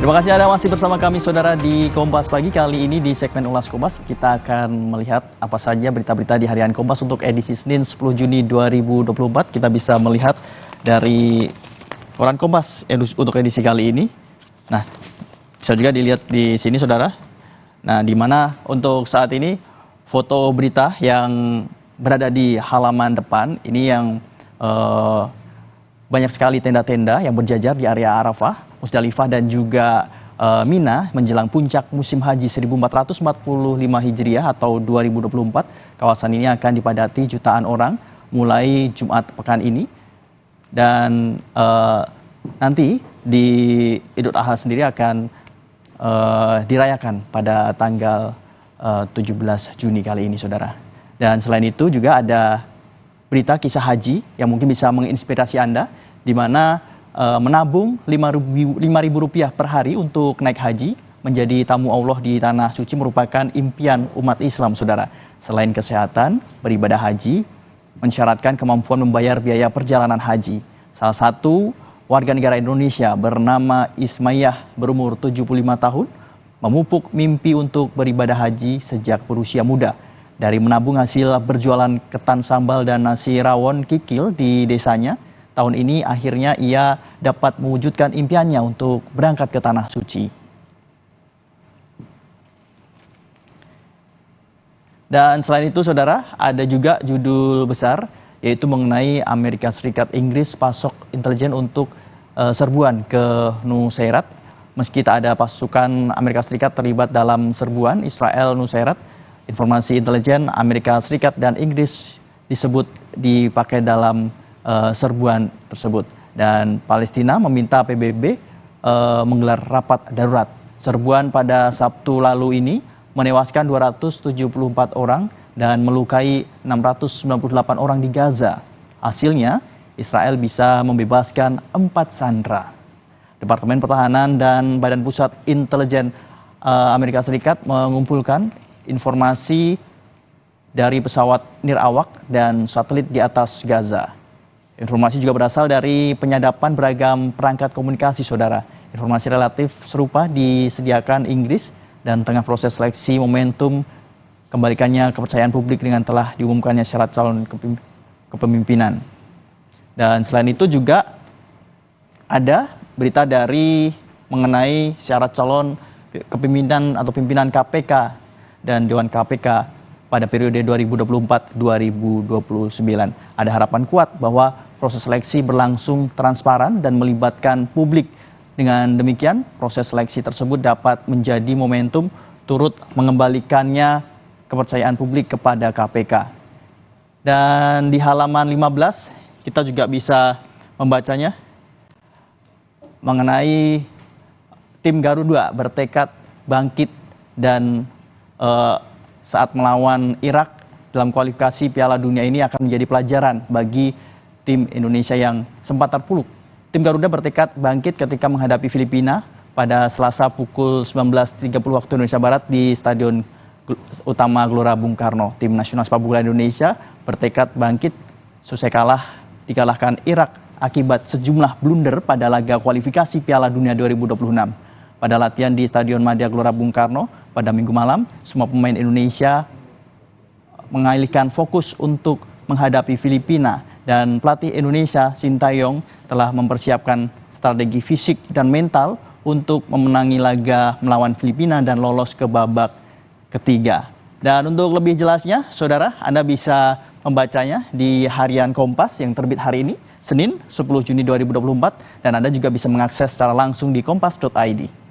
Terima kasih Anda masih bersama kami saudara di Kompas Pagi. Kali ini di segmen Ulas Kompas kita akan melihat apa saja berita-berita di harian Kompas untuk edisi Senin 10 Juni 2024. Kita bisa melihat dari koran Kompas untuk edisi kali ini. Nah, bisa juga dilihat di sini saudara. Nah, di mana untuk saat ini foto berita yang berada di halaman depan ini yang banyak sekali tenda-tenda yang berjajar di area Arafah, Musdalifah dan juga Mina menjelang puncak musim haji 1445 Hijriah atau 2024. Kawasan ini akan dipadati jutaan orang mulai Jumat pekan ini. Dan nanti di Idul Adha sendiri akan dirayakan pada tanggal 17 Juni kali ini saudara. Dan selain itu juga ada berita kisah haji yang mungkin bisa menginspirasi Anda, di mana menabung Rp5.000 per hari untuk naik haji menjadi tamu Allah di Tanah Suci merupakan impian umat Islam, saudara. Selain kesehatan, beribadah haji mensyaratkan kemampuan membayar biaya perjalanan haji. Salah satu warga negara Indonesia bernama Ismaiyah berumur 75 tahun memupuk mimpi untuk beribadah haji sejak berusia muda. Dari menabung hasil berjualan ketan sambal dan nasi rawon kikil di desanya, tahun ini akhirnya ia dapat mewujudkan impiannya untuk berangkat ke Tanah Suci. Dan selain itu saudara, ada juga judul besar yaitu mengenai Amerika Serikat Inggris pasok intelijen untuk serbuan ke Nusairat. Meski tak ada pasukan Amerika Serikat terlibat dalam serbuan Israel Nusairat, informasi intelijen Amerika Serikat dan Inggris disebut dipakai dalam serbuan tersebut. Dan Palestina meminta PBB menggelar rapat darurat. Serbuan pada Sabtu lalu ini menewaskan 274 orang dan melukai 698 orang di Gaza. Hasilnya, Israel bisa membebaskan 4 sandera. Departemen Pertahanan dan Badan Pusat Intelijen Amerika Serikat mengumpulkan informasi dari pesawat nirawak dan satelit di atas Gaza. Informasi juga berasal dari penyadapan beragam perangkat komunikasi, saudara. Informasi relatif serupa disediakan Inggris dan tengah proses seleksi momentum kembalikannya kepercayaan publik dengan telah diumumkannya syarat calon kepemimpinan. Dan selain itu juga ada berita dari mengenai syarat calon kepemimpinan atau pimpinan KPK dan Dewan KPK pada periode 2024-2029. Ada harapan kuat bahwa proses seleksi berlangsung transparan dan melibatkan publik. Dengan demikian, proses seleksi tersebut dapat menjadi momentum turut mengembalikannya kepercayaan publik kepada KPK. Dan di halaman 15, kita juga bisa membacanya mengenai tim Garuda bertekad bangkit dan saat melawan Irak dalam kualifikasi Piala Dunia ini akan menjadi pelajaran bagi tim Indonesia yang sempat terpuruk. Tim Garuda bertekad bangkit ketika menghadapi Filipina pada Selasa pukul 19.30 waktu Indonesia Barat di Stadion Utama Gelora Bung Karno. Tim Nasional Sepak Bola Indonesia bertekad bangkit selesai dikalahkan Irak akibat sejumlah blunder pada laga kualifikasi Piala Dunia 2026. Pada latihan di Stadion Madia Gelora Bung Karno pada Minggu malam, semua pemain Indonesia mengalihkan fokus untuk menghadapi Filipina dan pelatih Indonesia Sintayong telah mempersiapkan strategi fisik dan mental untuk memenangi laga melawan Filipina dan lolos ke babak ketiga. Dan untuk lebih jelasnya, saudara, Anda bisa membacanya di harian Kompas yang terbit hari ini, Senin 10 Juni 2024, dan Anda juga bisa mengakses secara langsung di kompas.id.